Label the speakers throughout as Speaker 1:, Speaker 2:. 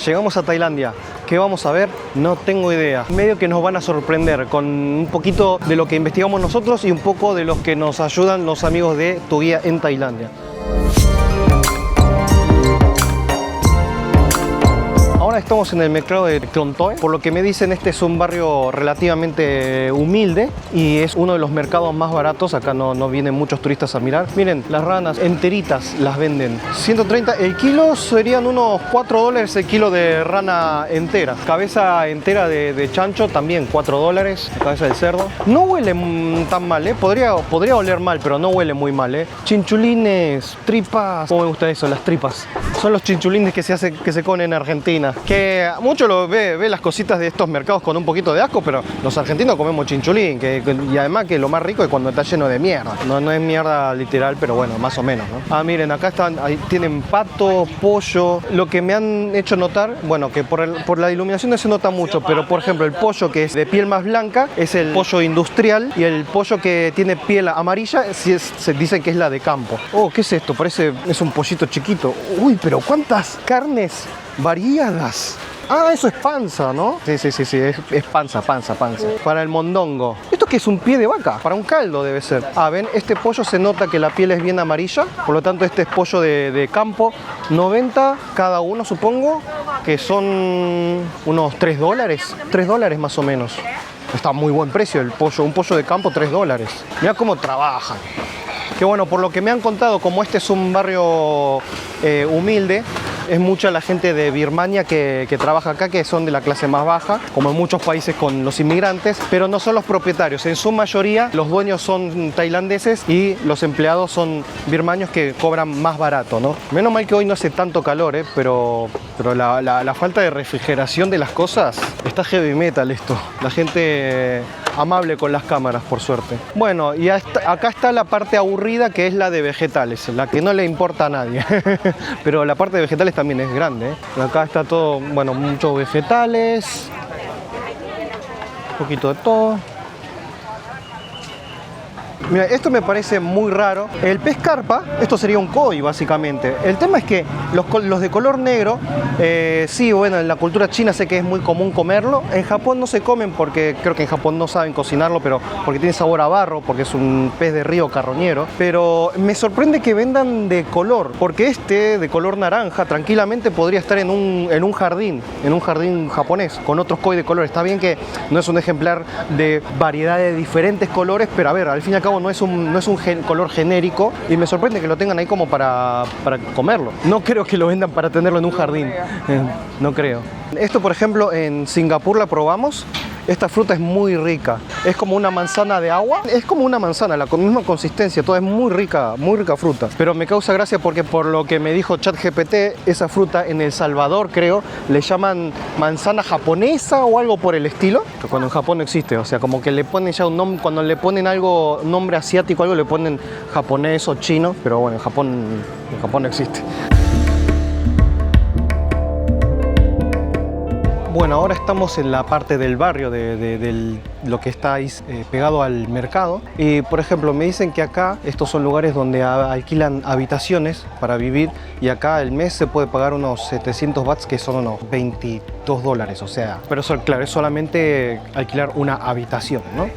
Speaker 1: llegamos a Tailandia. ¿Qué vamos a ver? No tengo idea. Medio que nos van a sorprender con un poquito de lo que investigamos nosotros y un poco de los que nos ayudan los amigos de Tu Guía en Tailandia. Ahora estamos en el mercado de Klon Toei. Por lo que me dicen, este es un barrio relativamente humilde y es uno de los mercados más baratos. Acá no vienen muchos turistas a mirar. Miren, las ranas enteritas las venden. 130 el kilo, serían unos $4 el kilo de rana entera. Cabeza entera de chancho también $4. Cabeza de cerdo. No huele tan mal, ¿eh? Podría oler mal, pero no huele muy mal, ¿eh? Chinchulines, tripas. ¿Cómo me gusta eso? Las tripas. Son los chinchulines que se comen en Argentina. Que mucho lo ve las cositas de estos mercados con un poquito de asco, pero los argentinos comemos chinchulín, y además que lo más rico es cuando está lleno de mierda. No es mierda literal, pero bueno, más o menos, ¿no? Ah, miren, acá ahí tienen pato, pollo. Lo que me han hecho notar, bueno, que por la iluminación no se nota mucho, pero por ejemplo el pollo que es de piel más blanca es el pollo industrial, y el pollo que tiene piel amarilla se dice que es la de campo. Oh, ¿qué es esto? Es un pollito chiquito. Uy, pero ¿cuántas carnes variadas? Ah, eso es panza, ¿no? Sí, es panza. Para el mondongo. ¿Esto qué es? ¿Un pie de vaca? Para un caldo debe ser. Ah, ven, este pollo se nota que la piel es bien amarilla, por lo tanto este es pollo de campo. 90 cada uno, supongo, que son unos $3. $3 más o menos. Está muy buen precio el pollo, un pollo de campo, $3. Mira cómo trabajan. Que bueno, por lo que me han contado, como este es un barrio humilde, es mucha la gente de Birmania que trabaja acá, que son de la clase más baja, como en muchos países con los inmigrantes, pero no son los propietarios. En su mayoría los dueños son tailandeses y los empleados son birmanios que cobran más barato, ¿no? Menos mal que hoy no hace tanto calor, pero la falta de refrigeración de las cosas, está heavy metal esto. La gente amable con las cámaras, por suerte. Bueno, y acá está la parte aburrida, que es la de vegetales, la que no le importa a nadie. Pero la parte de vegetales también es grande, ¿eh? Acá está todo, bueno, muchos vegetales, un poquito de todo. Mira, esto me parece muy raro. El pez carpa, esto sería un koi básicamente. El tema es que los de color negro, sí, bueno, en la cultura china sé que es muy común comerlo. En Japón no se comen porque creo que en Japón no saben cocinarlo, pero porque tiene sabor a barro, porque es un pez de río carroñero. Pero me sorprende que vendan de color, porque este de color naranja tranquilamente podría estar en un jardín japonés con otros koi de color. Está bien que no es un ejemplar de variedad de diferentes colores, pero a ver, al fin y al cabo no es un color genérico, y me sorprende que lo tengan ahí como para comerlo. No creo que lo vendan para tenerlo en un jardín, no creo. Esto, por ejemplo, en Singapur la probamos. Esta fruta es muy rica, es como una manzana de agua, es como una manzana, la misma consistencia, toda es muy rica fruta. Pero me causa gracia porque, por lo que me dijo ChatGPT, esa fruta en El Salvador, creo, le llaman manzana japonesa o algo por el estilo, cuando en Japón no existe. O sea, como que le ponen ya un nombre, cuando le ponen algo, nombre asiático, algo le ponen japonés o chino, pero bueno, en Japón no existe. Bueno, ahora estamos en la parte del barrio de lo que está ahí pegado al mercado. Y por ejemplo, me dicen que acá estos son lugares donde alquilan habitaciones para vivir, y acá el mes se puede pagar unos 700 bahts, que son unos $22, o sea. Pero eso, claro, es solamente alquilar una habitación, ¿no?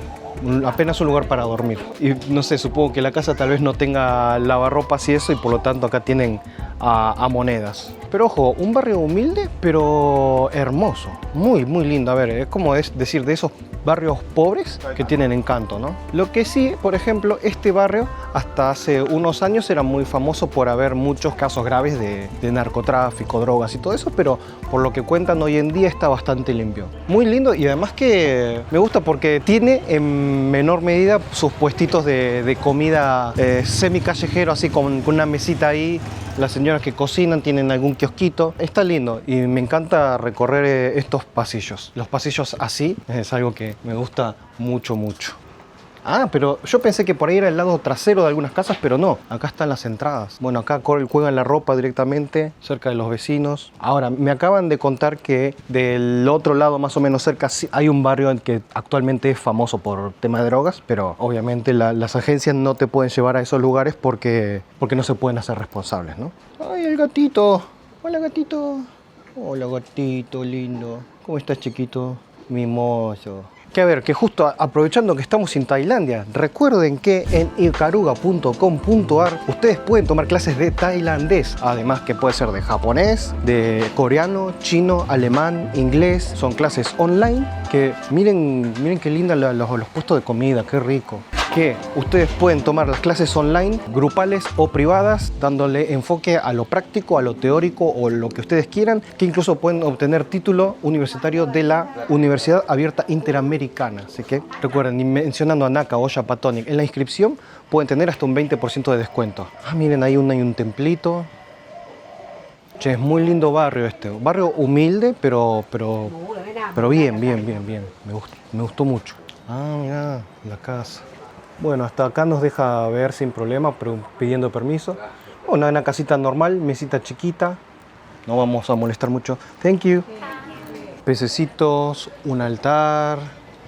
Speaker 1: Apenas un lugar para dormir. Y no sé, supongo que la casa tal vez no tenga lavarropas y eso, y por lo tanto acá tienen a monedas. Pero ojo, un barrio humilde pero hermoso, muy lindo. A ver, es como decir, de esos barrios pobres que tienen encanto, ¿no? Lo que sí, por ejemplo, este barrio hasta hace unos años era muy famoso por haber muchos casos graves de narcotráfico, drogas y todo eso, pero por lo que cuentan hoy en día está bastante limpio. Muy lindo, y además que me gusta porque tiene en menor medida sus puestitos de comida semi callejero, así con una mesita ahí. Las señoras que cocinan tienen algún kiosquito. Está lindo y me encanta recorrer estos pasillos. Los pasillos así es algo que me gusta mucho. Ah, pero yo pensé que por ahí era el lado trasero de algunas casas, pero no. Acá están las entradas. Bueno, acá cuelgan la ropa directamente, cerca de los vecinos. Ahora, me acaban de contar que del otro lado, más o menos cerca, hay un barrio en que actualmente es famoso por tema de drogas, pero obviamente las agencias no te pueden llevar a esos lugares porque no se pueden hacer responsables, ¿no? ¡Ay, el gatito! ¡Hola, gatito! Hola gatito lindo. ¿Cómo estás, chiquito? Mimoso. Que a ver, que justo aprovechando que estamos en Tailandia, recuerden que en ikaruga.com.ar ustedes pueden tomar clases de tailandés, además que puede ser de japonés, de coreano, chino, alemán, inglés. Son clases online que miren qué linda los puestos de comida, qué rico. Que ustedes pueden tomar las clases online, grupales o privadas, dándole enfoque a lo práctico, a lo teórico o lo que ustedes quieran, que incluso pueden obtener título universitario de la Universidad Abierta Interamericana. Así que recuerden, y mencionando a Naka o Japatonic en la inscripción, pueden tener hasta un 20% de descuento. Ah, miren, hay un templito. Che, es muy lindo barrio este. Barrio humilde, pero bien. Me gustó mucho. Ah, mira, la casa. Bueno, hasta acá nos deja ver sin problema, pero pidiendo permiso. Una casita normal, mesita chiquita. No vamos a molestar mucho. Thank you. Pececitos, un altar.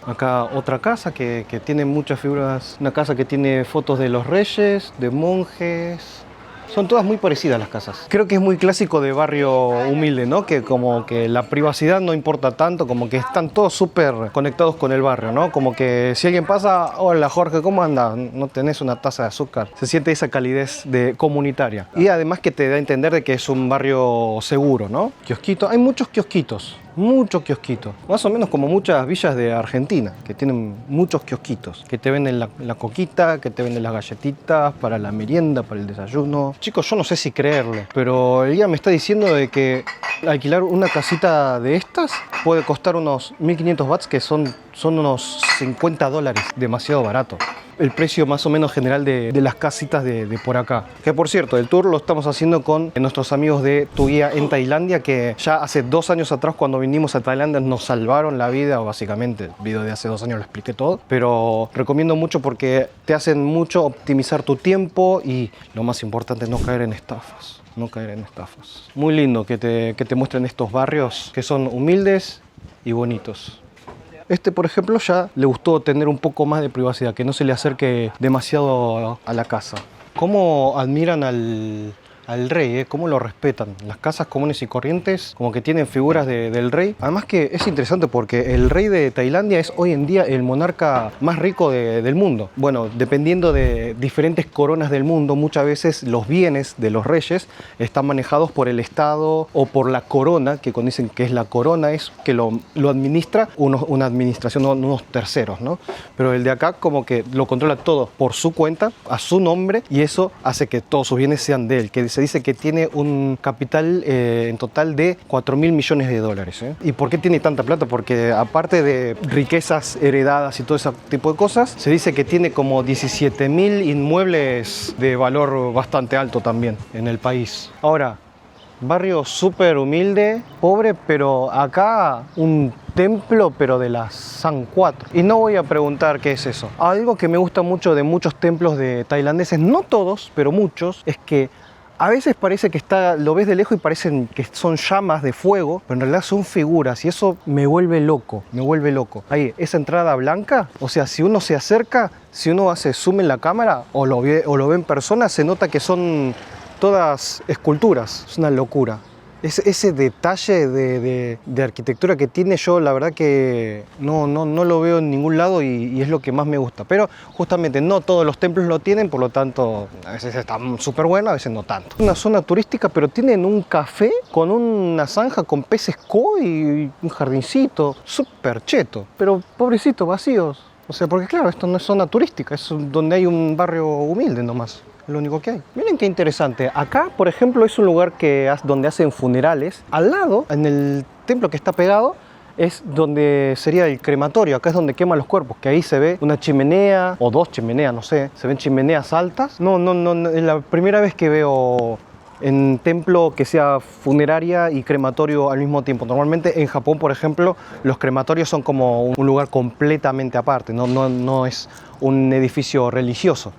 Speaker 1: Acá otra casa que tiene muchas figuras. Una casa que tiene fotos de los reyes, de monjes. Son todas muy parecidas las casas. Creo que es muy clásico de barrio humilde, ¿no? Que como que la privacidad no importa tanto, como que están todos súper conectados con el barrio, ¿no? Como que si alguien pasa, hola Jorge, ¿cómo andas? No tenés una taza de azúcar. Se siente esa calidez comunitaria. Y además que te da a entender de que es un barrio seguro, ¿no? Kiosquito, hay muchos kiosquitos. Muchos kiosquitos, más o menos como muchas villas de Argentina, que tienen muchos kiosquitos, que te venden la coquita, que te venden las galletitas para la merienda, para el desayuno. Chicos, yo no sé si creerlo, pero ella me está diciendo de que alquilar una casita de estas puede costar unos 1500 bahts, que son unos $50, demasiado barato. El precio más o menos general de las casitas de por acá. Que por cierto, el tour lo estamos haciendo con nuestros amigos de Tu Guía en Tailandia, que ya hace 2 años atrás cuando vinimos a Tailandia nos salvaron la vida, básicamente. El video de hace 2 años lo expliqué todo, pero recomiendo mucho porque te hacen mucho optimizar tu tiempo y lo más importante, no caer en estafas. No caer en estafas. Muy lindo que te muestren estos barrios que son humildes y bonitos. Este, por ejemplo, ya le gustó tener un poco más de privacidad, que no se le acerque demasiado a la casa. ¿Cómo admiran al rey? ¿Cómo lo respetan? Las casas comunes y corrientes como que tienen figuras del rey. Además que es interesante porque el rey de Tailandia es hoy en día el monarca más rico del mundo. Bueno, dependiendo de diferentes coronas del mundo, muchas veces los bienes de los reyes están manejados por el Estado o por la corona, que cuando dicen que es la corona es que lo administra una administración, unos terceros, ¿no? Pero el de acá como que lo controla todo por su cuenta, a su nombre, y eso hace que todos sus bienes sean de él, que se dice que tiene un capital en total de 4.000 millones de dólares. ¿Y por qué tiene tanta plata? Porque aparte de riquezas heredadas y todo ese tipo de cosas, se dice que tiene como 17.000 inmuebles de valor bastante alto también en el país. Ahora, barrio súper humilde, pobre, pero acá un templo, pero de la San 4. Y no voy a preguntar qué es eso. Algo que me gusta mucho de muchos templos de tailandeses, no todos, pero muchos, es que a veces parece que lo ves de lejos y parecen que son llamas de fuego, pero en realidad son figuras y eso me vuelve loco, me vuelve loco. Ahí, esa entrada blanca, o sea, si uno se acerca, si uno hace zoom en la cámara o lo ve en persona, se nota que son todas esculturas. Es una locura. Ese detalle de arquitectura que tiene, yo la verdad que no lo veo en ningún lado y es lo que más me gusta. Pero justamente no todos los templos lo tienen, por lo tanto a veces están súper buenos, a veces no tanto. Una zona turística, pero tienen un café con una zanja con peces koi y un jardincito, súper cheto, pero pobrecito, vacíos. O sea, porque claro, esto no es zona turística, es donde hay un barrio humilde nomás. Lo único que hay. Miren qué interesante. Acá, por ejemplo, es un lugar donde hacen funerales. Al lado, en el templo que está pegado, es donde sería el crematorio. Acá es donde queman los cuerpos, que ahí se ve una chimenea o 2 chimeneas, no sé. Se ven chimeneas altas. No, es la primera vez que veo en templo que sea funeraria y crematorio al mismo tiempo. Normalmente en Japón, por ejemplo, los crematorios son como un lugar completamente aparte. No es un edificio religioso.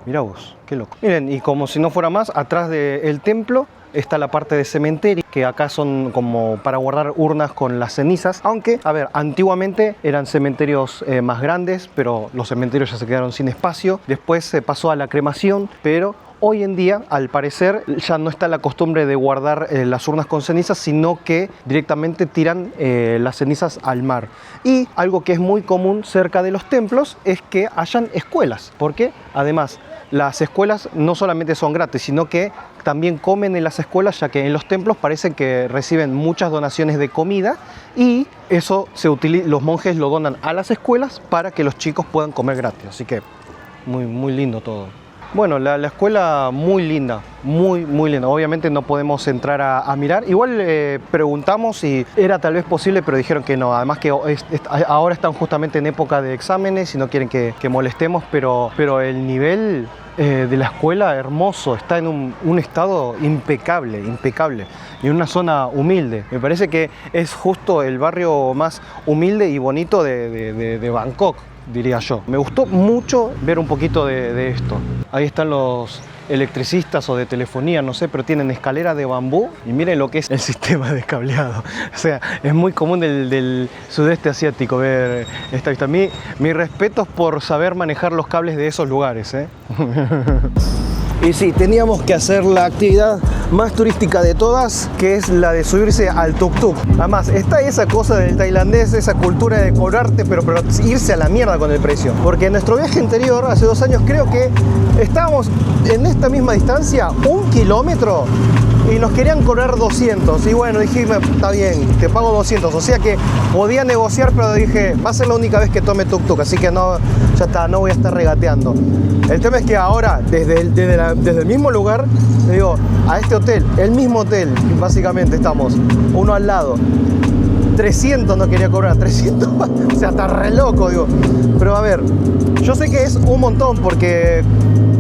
Speaker 1: Mirá vos, qué loco. Miren, y como si no fuera más, atrás del templo está la parte de cementerio, que acá son como para guardar urnas con las cenizas. Aunque, a ver, antiguamente eran cementerios más grandes, pero los cementerios ya se quedaron sin espacio. Después se pasó a la cremación, pero hoy en día, al parecer, ya no está la costumbre de guardar las urnas con cenizas, sino que directamente tiran las cenizas al mar. Y algo que es muy común cerca de los templos es que hayan escuelas, porque además las escuelas no solamente son gratis, sino que también comen en las escuelas, ya que en los templos parece que reciben muchas donaciones de comida y eso los monjes lo donan a las escuelas para que los chicos puedan comer gratis. Así que muy lindo todo. Bueno, la escuela muy linda, muy linda. Obviamente no podemos entrar a mirar. Igual preguntamos si era tal vez posible, pero dijeron que no. Además que ahora están justamente en época de exámenes y no quieren que molestemos, pero el nivel de la escuela hermoso, está en un estado impecable y en una zona humilde. Me parece que es justo el barrio más humilde y bonito de Bangkok, diría yo. Me gustó mucho ver un poquito de esto. Ahí están los electricistas o de telefonía, no sé, pero tienen escalera de bambú y miren lo que es el sistema de cableado. O sea, es muy común del sudeste asiático ver esta vista. Mi respeto por saber manejar los cables de esos lugares, ¿eh? Y sí, teníamos que hacer la actividad más turística de todas, que es la de subirse al tuk-tuk. Además, está esa cosa del tailandés, esa cultura de cobrarte, pero irse a la mierda con el precio. Porque en nuestro viaje anterior, hace 2 años, creo que estábamos en esta misma distancia, 1 kilómetro, y nos querían cobrar 200. Y bueno, dije, está bien, te pago 200. O sea que podía negociar, pero dije, va a ser la única vez que tome tuk-tuk, así que no, ya está, no voy a estar regateando. El tema es que ahora, desde el mismo lugar, le digo, a este hotel, el mismo hotel, básicamente estamos, uno al lado, 300 no quería cobrar, 300, o sea, está re loco, digo. Pero a ver, yo sé que es un montón, porque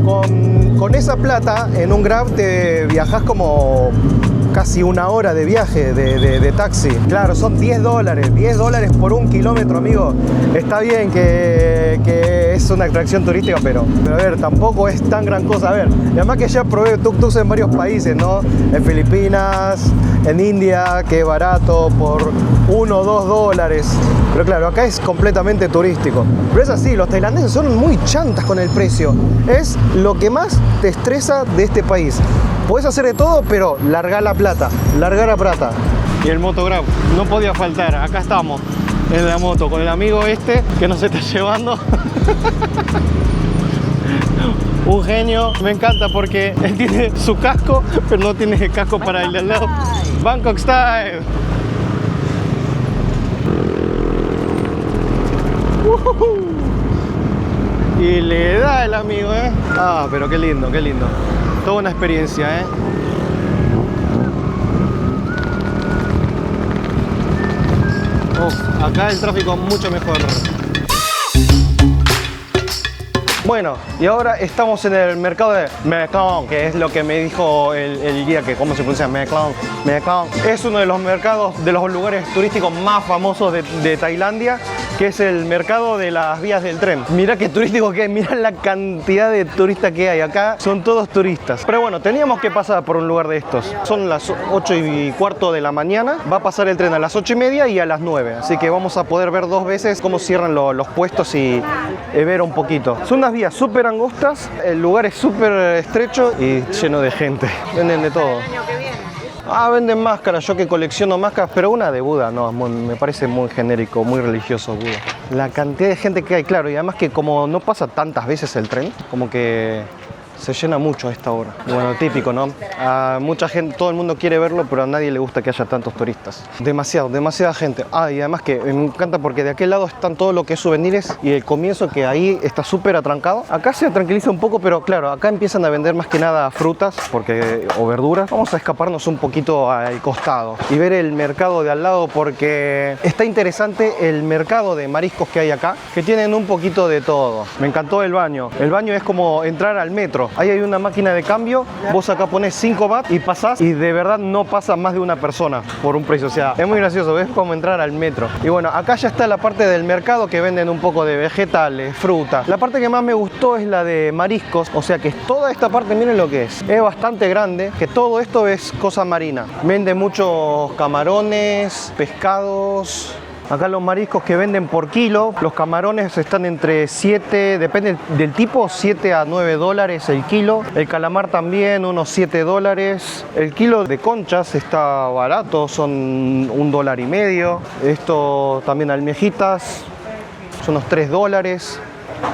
Speaker 1: con esa plata, en un Grab te viajas como casi 1 hora de viaje de taxi. Claro, son $10, 10 dólares por 1 kilómetro, amigo. Está bien que es una atracción turística, pero a ver, tampoco es tan gran cosa. A ver, y además que ya probé tuk-tuks en varios países, ¿no? En Filipinas, en India, que es barato, por 1 o 2 dólares. Pero claro, acá es completamente turístico. Pero es así, los tailandeses son muy chantas con el precio. Es lo que más te estresa de este país. Podés hacer de todo, pero larga la plata. Y el Motograb, no podía faltar. Acá estamos, en la moto, con el amigo este que nos está llevando. Un genio, me encanta porque él tiene su casco, pero no tiene el casco para el de al lado. Bangkok Style. Y le da el amigo, ¿eh? Ah, pero qué lindo, qué lindo. Toda una experiencia, ¿eh? Acá el tráfico mucho mejor. Bueno, y ahora estamos en el mercado de Mekong, que es lo que me dijo el guía, que cómo se pronuncia Mekong. Mekong es uno de los mercados, de los lugares turísticos más famosos de Tailandia, que es el mercado de las vías del tren. Mirá qué turístico que es, mirá la cantidad de turistas que hay acá, son todos turistas. Pero bueno, teníamos que pasar por un lugar de estos. Son las 8:15 de la mañana, va a pasar el tren a las 8:30 y a las 9, así que vamos a poder ver 2 veces cómo cierran los puestos y ver un poquito. Son unas vías súper angostas, el lugar es súper estrecho y lleno de gente. Venden de todo. Ah, venden máscaras, yo que colecciono máscaras, pero una de Buda, no, me parece muy genérico, muy religioso Buda. La cantidad de gente que hay, claro, y además que como no pasa tantas veces el tren, como que se llena mucho a esta hora. Bueno, típico, ¿no? A mucha gente, todo el mundo quiere verlo, pero a nadie le gusta que haya tantos turistas. Demasiada gente. Ah, y además que me encanta porque de aquel lado están todo lo que es souvenirs y el comienzo que ahí está súper atrancado. Acá se tranquiliza un poco, pero claro, acá empiezan a vender más que nada frutas o verduras. Vamos a escaparnos un poquito al costado y ver el mercado de al lado porque está interesante el mercado de mariscos que hay acá, que tienen un poquito de todo. Me encantó el baño. El baño es como entrar al metro. Ahí hay una máquina de cambio, vos acá pones 5 baht y pasás y de verdad no pasa más de una persona por un precio, o sea, es muy gracioso, ves como entrar al metro. Y bueno, acá ya está la parte del mercado que venden un poco de vegetales, frutas. La parte que más me gustó es la de mariscos, o sea que toda esta parte, miren lo que es bastante grande, que todo esto es cosa marina. Vende muchos camarones, pescados, Acá los mariscos que venden por kilo, los camarones están entre 7, depende del tipo, 7 a 9 dólares el kilo. El calamar también, unos 7 dólares. El kilo de conchas está barato, son $1,50. Esto también almejitas, son unos 3 dólares.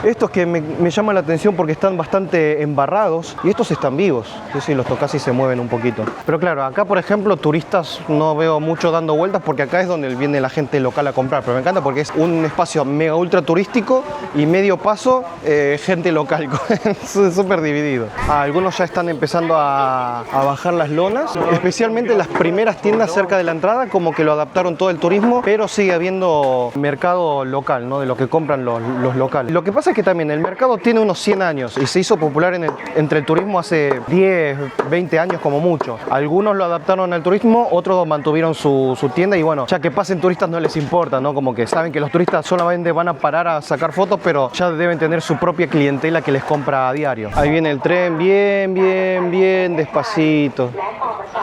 Speaker 1: Estos que me llaman la atención porque están bastante embarrados y estos están vivos. Yo si los tocas y se mueven un poquito. Pero claro, acá por ejemplo turistas no veo mucho dando vueltas porque acá es donde viene la gente local a comprar. Pero me encanta porque es un espacio mega ultra turístico y medio paso gente local. Es súper dividido. Algunos ya están empezando a bajar las lonas. Especialmente las primeras tiendas cerca de la entrada como que lo adaptaron todo el turismo. Pero sigue habiendo mercado local, ¿no? De lo que compran los locales. Lo que pasa es que también el mercado tiene unos 100 años y se hizo popular entre el turismo hace 10, 20 años como mucho. Algunos lo adaptaron al turismo, otros mantuvieron su tienda y bueno, ya que pasen turistas no les importa, ¿no? Como que saben que los turistas solamente van a parar a sacar fotos, pero ya deben tener su propia clientela que les compra a diario. Ahí viene el tren, bien despacito.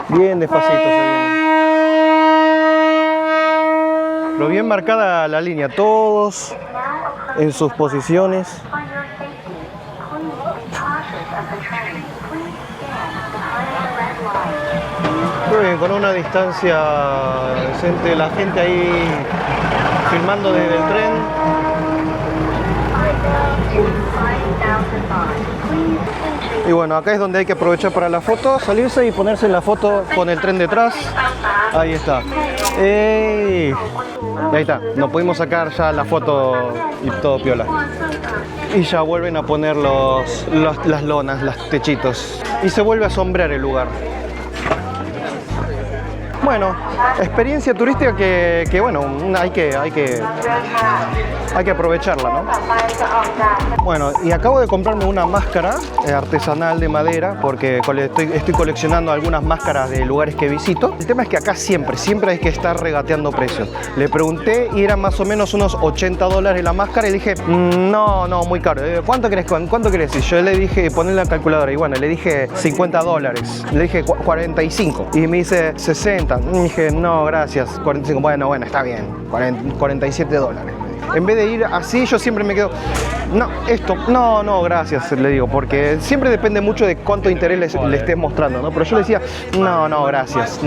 Speaker 1: Bien despacito se viene. Pero bien marcada la línea, todos en sus posiciones. Muy bien, con una distancia decente, la gente ahí filmando desde el tren. Y bueno, acá es donde hay que aprovechar para la foto, salirse y ponerse en la foto con el tren detrás. Ahí está. ¡Ey! Y ahí está, nos pudimos sacar ya la foto y todo piola. Y ya vuelven a poner las lonas, los techitos. Y se vuelve a sombrear el lugar. Bueno, experiencia turística que bueno, hay que aprovecharla, ¿no? Bueno, y acabo de comprarme una máscara artesanal de madera porque estoy coleccionando algunas máscaras de lugares que visito. El tema es que acá siempre hay que estar regateando precios. Le pregunté y eran más o menos unos 80 dólares la máscara y dije, no, muy caro. ¿Cuánto querés? Y yo le dije, poné la calculadora y bueno, le dije 50 dólares. Le dije 45 y me dice 60. Y dije, no, gracias, 45. Bueno, está bien, 47 dólares. En vez de ir así, yo siempre me quedo, no, gracias, le digo, porque siempre depende mucho de cuánto interés le estés mostrando, ¿no? Pero yo le decía, no, gracias.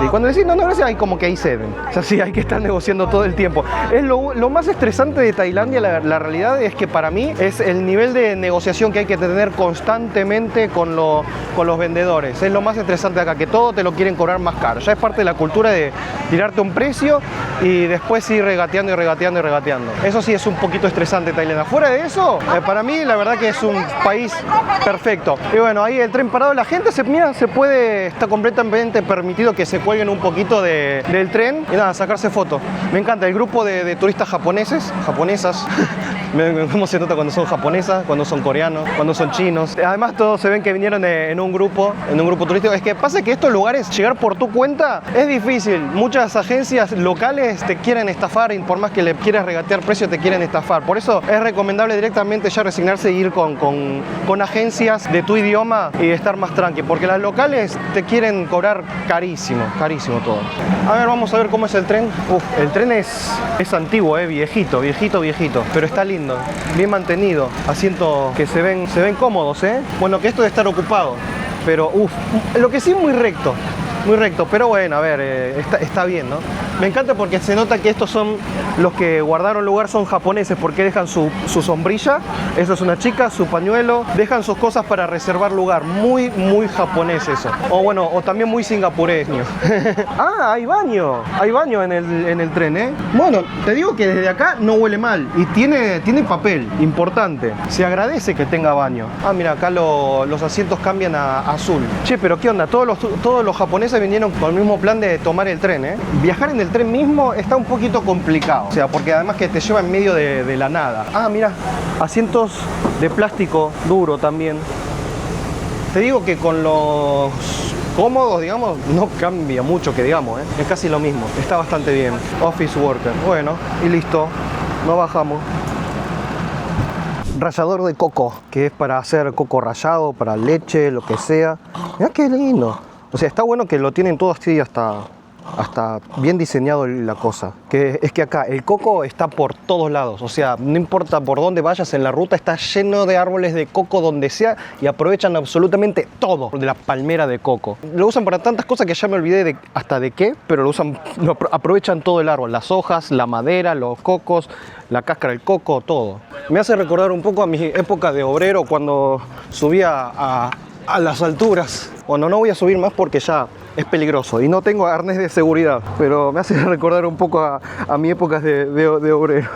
Speaker 1: Y cuando decís, no, gracias, hay como que ahí ceden. O sea, sí, hay que estar negociando todo el tiempo. Es lo más estresante de Tailandia, la realidad es que para mí es el nivel de negociación que hay que tener constantemente con los vendedores. Es lo más estresante acá, que todo te lo quieren cobrar más caro. Ya es parte de la cultura de tirarte un precio y después ir regateando. Eso sí es un poquito estresante Tailandia. Fuera de eso, para mí la verdad que es un país perfecto. Y bueno, ahí el tren parado, la gente está completamente permitido que se cuelguen un poquito del tren y nada, sacarse fotos. Me encanta el grupo de turistas japonesas. ¿Cómo se nota cuando son japonesas, cuando son coreanos, cuando son chinos? Además todos se ven que vinieron en un grupo turístico. Es que pasa que estos lugares, llegar por tu cuenta es difícil. Muchas agencias locales te quieren estafar y por más que le quieras regatear precio te quieren estafar. Por eso es recomendable directamente ya resignarse e ir con agencias de tu idioma y estar más tranqui, porque las locales te quieren cobrar carísimo todo. A ver, vamos a ver cómo es el tren. El tren es antiguo, viejito, pero está lindo, bien mantenido, asientos que se ven cómodos, Bueno, que esto de estar ocupado, pero lo que sí muy recto, pero bueno, a ver, está bien, ¿no? Me encanta porque se nota que estos son los que guardaron lugar, son japoneses, porque dejan su sombrilla, eso es una chica, su pañuelo, dejan sus cosas para reservar lugar, muy japonés eso. O también muy singapureño. Hay baño en el tren, Bueno, te digo que desde acá no huele mal y tiene papel, importante. Se agradece que tenga baño. Mira, acá los asientos cambian a azul. Che, pero ¿qué onda? Todos los japoneses vinieron con el mismo plan de tomar el tren, Viajar en el tren mismo está un poquito complicado, o sea, porque además que te lleva en medio de la nada. Mira, asientos de plástico duro también. Te digo que con los cómodos, digamos, no cambia mucho que digamos, es casi lo mismo, está bastante bien. Office worker, bueno, y listo, nos bajamos. Rallador de coco, que es para hacer coco rallado, para leche, lo que sea. Mirá qué lindo. O sea, está bueno que lo tienen todo así hasta hasta bien diseñado la cosa. Que es que acá el coco está por todos lados, o sea, no importa por dónde vayas en la ruta, está lleno de árboles de coco donde sea y aprovechan absolutamente todo de la palmera de coco. Lo usan para tantas cosas que ya me olvidé hasta de qué, pero aprovechan todo el árbol, las hojas, la madera, los cocos, la cáscara del coco, todo. Me hace recordar un poco a mi época de obrero cuando subía a las alturas. Bueno, no voy a subir más porque ya es peligroso y no tengo arnés de seguridad, pero me hace recordar un poco a mi época de obrero.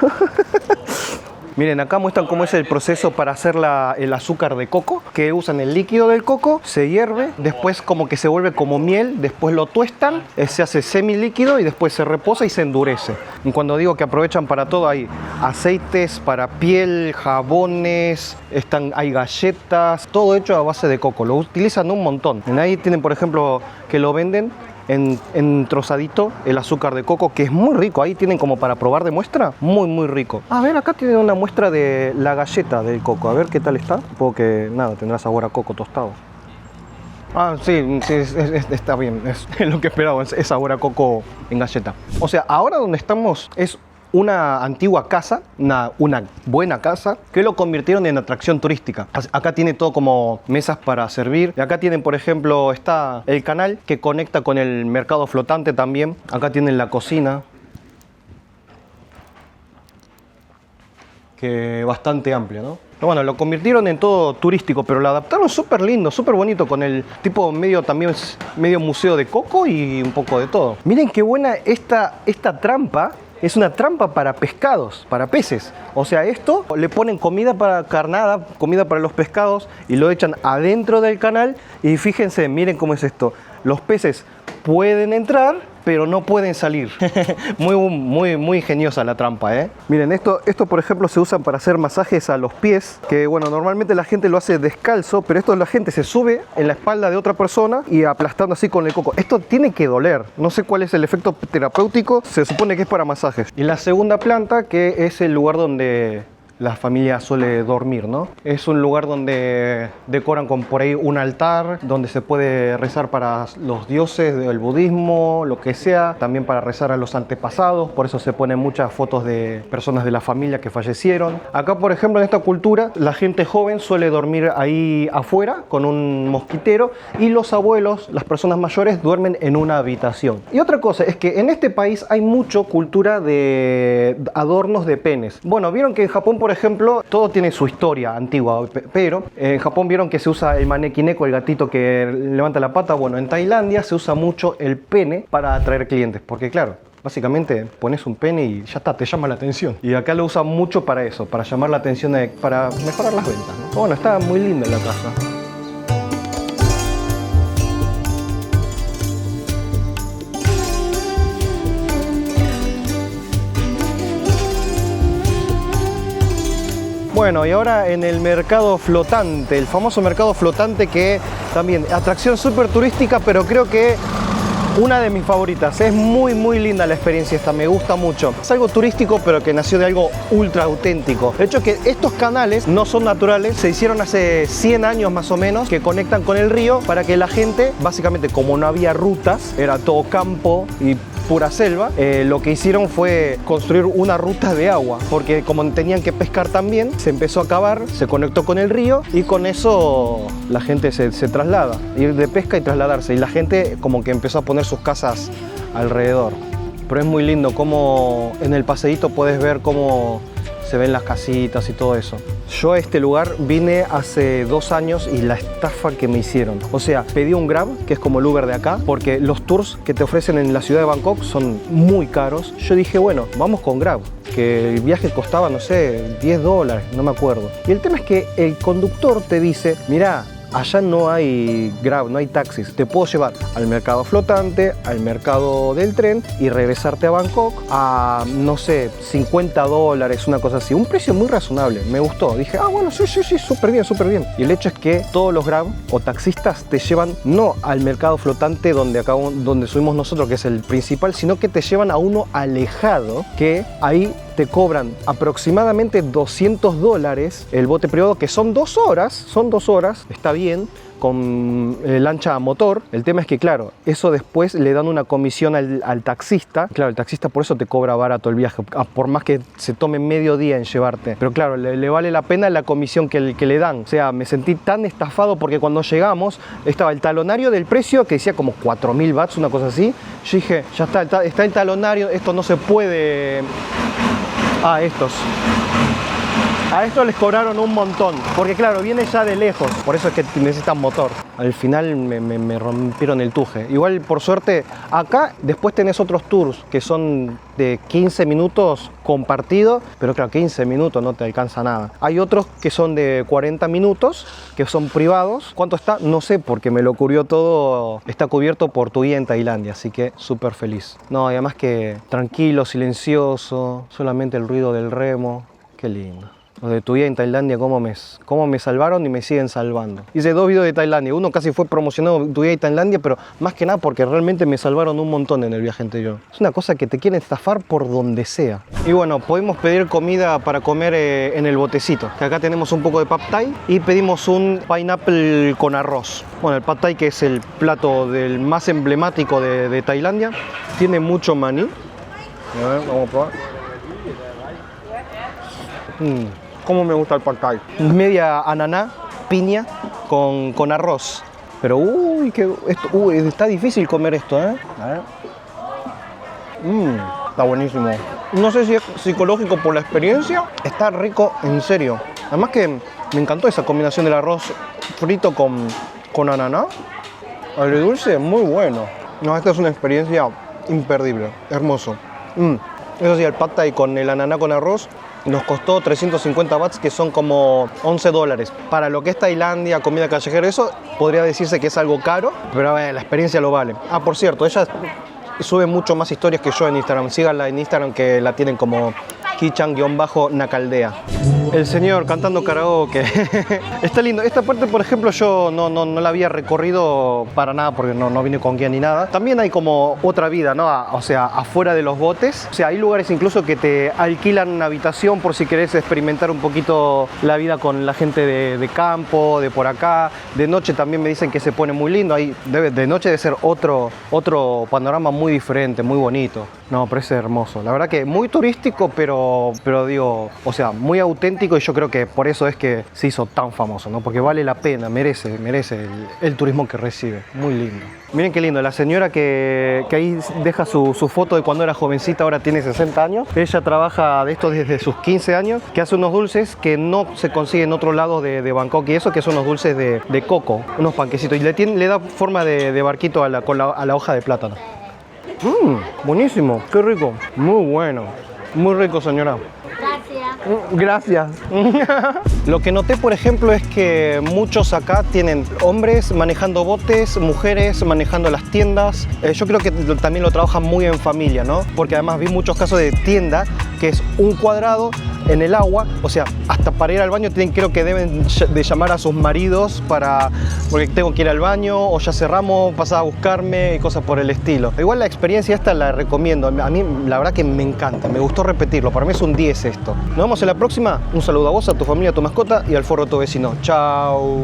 Speaker 1: Miren, acá muestran cómo es el proceso para hacer el azúcar de coco, que usan el líquido del coco, se hierve, después como que se vuelve como miel, después lo tuestan, se hace semilíquido y después se reposa y se endurece. Y cuando digo que aprovechan para todo, hay aceites para piel, jabones, hay galletas, todo hecho a base de coco, lo utilizan un montón. Ahí tienen, por ejemplo, que lo venden en trozadito el azúcar de coco, que es muy rico. Ahí tienen como para probar de muestra, muy rico. A ver, acá tienen una muestra de la galleta del coco, a ver qué tal está. Supongo que nada, tendrá sabor a coco tostado. Ah, sí, está bien, es lo que esperaba, es sabor a coco en galleta. O sea, ahora donde estamos es una antigua casa, una buena casa, que lo convirtieron en atracción turística. Acá tiene todo como mesas para servir. Y acá tienen, por ejemplo, está el canal que conecta con el mercado flotante también. Acá tienen la cocina, que bastante amplia, ¿no? Bueno, lo convirtieron en todo turístico, pero lo adaptaron súper lindo, súper bonito, con el tipo medio museo de coco y un poco de todo. Miren qué buena esta trampa. Es una trampa para pescados, para peces. O sea, esto le ponen comida para carnada, comida para los pescados y lo echan adentro del canal. Y fíjense, miren cómo es esto. Los peces pueden entrar, pero no pueden salir. Muy ingeniosa la trampa, ¿eh? Miren, esto por ejemplo se usa para hacer masajes a los pies, que bueno, normalmente la gente lo hace descalzo, pero esto la gente se sube en la espalda de otra persona y aplastando así con el coco. Esto tiene que doler, no sé cuál es el efecto terapéutico, se supone que es para masajes. Y la segunda planta, que es el lugar donde la familia suele dormir, ¿no? Es un lugar donde decoran con por ahí un altar, donde se puede rezar para los dioses del budismo, lo que sea, también para rezar a los antepasados, por eso se ponen muchas fotos de personas de la familia que fallecieron. Acá, por ejemplo, en esta cultura, la gente joven suele dormir ahí afuera con un mosquitero y los abuelos, las personas mayores, duermen en una habitación. Y otra cosa es que en este país hay mucha cultura de adornos de penes. Bueno, vieron que en Japón, por ejemplo, todo tiene su historia antigua, pero en Japón vieron que se usa el manekineko, el gatito que levanta la pata. Bueno, en Tailandia se usa mucho el pene para atraer clientes, porque claro, básicamente pones un pene y ya está, te llama la atención. Y acá lo usan mucho para eso, para llamar la atención, para mejorar las ventas, ¿no? Bueno, está muy linda la casa. Bueno, y ahora en el mercado flotante, el famoso mercado flotante, que también atracción súper turística, pero creo que una de mis favoritas. Es muy linda la experiencia esta, me gusta mucho. Es algo turístico, pero que nació de algo ultra auténtico. De hecho, que estos canales no son naturales, se hicieron hace 100 años más o menos, que conectan con el río para que la gente, básicamente como no había rutas, era todo campo y pura selva, lo que hicieron fue construir una ruta de agua, porque como tenían que pescar también, se empezó a cavar, se conectó con el río y con eso la gente se traslada, ir de pesca y trasladarse, y la gente como que empezó a poner sus casas alrededor. Pero es muy lindo como en el paseíto puedes ver cómo se ven las casitas y todo eso. Yo a este lugar vine hace 2 años y la estafa que me hicieron. O sea, pedí un Grab, que es como el Uber de acá, porque los tours que te ofrecen en la ciudad de Bangkok son muy caros. Yo dije, bueno, vamos con Grab, que el viaje costaba, no sé, $10, no me acuerdo. Y el tema es que el conductor te dice, mirá, allá no hay Grab, no hay taxis. Te puedo llevar al mercado flotante, al mercado del tren y regresarte a Bangkok a, no sé, $50, una cosa así. Un precio muy razonable, me gustó. Dije, ah, bueno, sí, súper bien, súper bien. Y el hecho es que todos los Grab o taxistas te llevan no al mercado flotante donde subimos nosotros, que es el principal, sino que te llevan a uno alejado, que ahí te cobran aproximadamente $200 el bote privado, que son 2 horas, está bien, con lancha a motor. El tema es que, claro, eso después le dan una comisión al taxista. Claro, el taxista por eso te cobra barato el viaje, por más que se tome medio día en llevarte. Pero claro, le vale la pena la comisión que le dan. O sea, me sentí tan estafado porque cuando llegamos estaba el talonario del precio que decía como 4.000 bahts, una cosa así. Yo dije, ya está el talonario, esto no se puede... Ah, estos. A esto les cobraron un montón, porque claro, viene ya de lejos, por eso es que necesitan motor. Al final me rompieron el tuje. Igual, por suerte, acá después tenés otros tours que son de 15 minutos compartido, pero claro, 15 minutos no te alcanza nada. Hay otros que son de 40 minutos, que son privados. ¿Cuánto está? No sé, porque me lo cubrió todo. Está cubierto por tu guía en Tailandia, así que súper feliz. No, y además que tranquilo, silencioso, solamente el ruido del remo. Qué lindo. Los de tu guía en Tailandia, cómo me salvaron y me siguen salvando. Hice 2 videos de Tailandia, uno casi fue promocionado tu guía en Tailandia, pero más que nada porque realmente me salvaron un montón en el viaje anterior. Es una cosa que te quieren estafar por donde sea. Y bueno, podemos pedir comida para comer en el botecito, que acá tenemos un poco de pad thai y pedimos un pineapple con arroz. Bueno, el pad thai, que es el plato más emblemático de Tailandia, tiene mucho maní. A ver, vamos a probar. Cómo me gusta el pad thai. Media ananá, piña con arroz. Pero está difícil comer esto, ¿eh? A ver. Está buenísimo. No sé si es psicológico por la experiencia. Está rico, en serio. Además que me encantó esa combinación del arroz frito con ananá. Agridulce, muy bueno. No, esta es una experiencia imperdible. Hermoso. Eso sí, el pad thai con el ananá con arroz nos costó 350 bahts, que son como $11. Para lo que es Tailandia, comida callejera, eso podría decirse que es algo caro, pero la experiencia lo vale. Ah, por cierto, ella sube mucho más historias que yo en Instagram. Síganla en Instagram, que la tienen como Kichan_Nakaldea. El señor cantando karaoke. Está lindo. Esta parte, por ejemplo, yo no la había recorrido para nada porque no vine con guía ni nada. También hay como otra vida, ¿no? O sea, afuera de los botes. O sea, hay lugares incluso que te alquilan una habitación por si querés experimentar un poquito la vida con la gente de campo, de por acá. De noche también me dicen que se pone muy lindo. Ahí de noche debe ser otro panorama muy diferente, muy bonito. No, pero es hermoso. La verdad que muy turístico, pero digo, o sea, muy auténtico, y yo creo que por eso es que se hizo tan famoso, ¿no? Porque vale la pena, merece el turismo que recibe. Muy lindo. Miren qué lindo, la señora que ahí deja su foto de cuando era jovencita, ahora tiene 60 años. Ella trabaja de esto desde sus 15 años, que hace unos dulces que no se consiguen en otros lados de Bangkok, y eso, que son los dulces de coco, unos panquecitos, y le da forma de barquito a la hoja de plátano. Buenísimo, qué rico, muy bueno, muy rico, señora. Gracias. Lo que noté, por ejemplo, es que muchos acá tienen hombres manejando botes, mujeres manejando las tiendas. Yo creo que también lo trabajan muy en familia, ¿no? Porque además vi muchos casos de tienda que es un cuadrado en el agua, o sea, hasta para ir al baño creo que deben de llamar a sus maridos porque tengo que ir al baño, o ya cerramos, pasá a buscarme y cosas por el estilo. Igual la experiencia esta la recomiendo, a mí la verdad que me encanta, me gustó repetirlo, para mí es un 10 esto. Nos vemos en la próxima, un saludo a vos, a tu familia, a tu mascota y al forro de tu vecino. Chao.